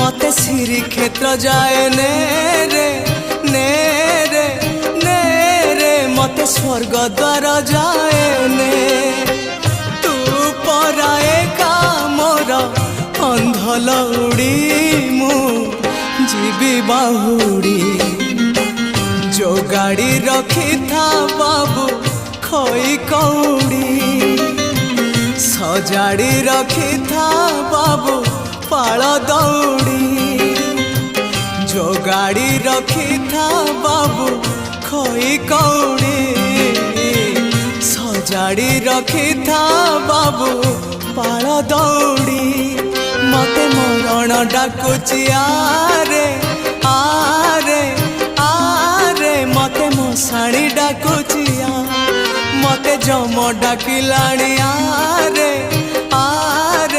मते श्री क्षेत्र जाए ने रे ने रे ने रे मते स्वर्ग द्वार जाए ने तू पराए का मोर अंधलौड़ी मु जीवी बाहुड़ी जो गाड़ी रखी था बाबू खोई कौड़ी सजाड़ी रखी था बाबू पाल दौड़ी जो गाड़ी रखी था बाबू खोई कौड़ी सजाड़ी रखी था बाबू पाल दौड़ी मते मरण डाकुची आरे आरे आरे मते मशाणी डाकुची मते जम डाकिलाणी आरे आरे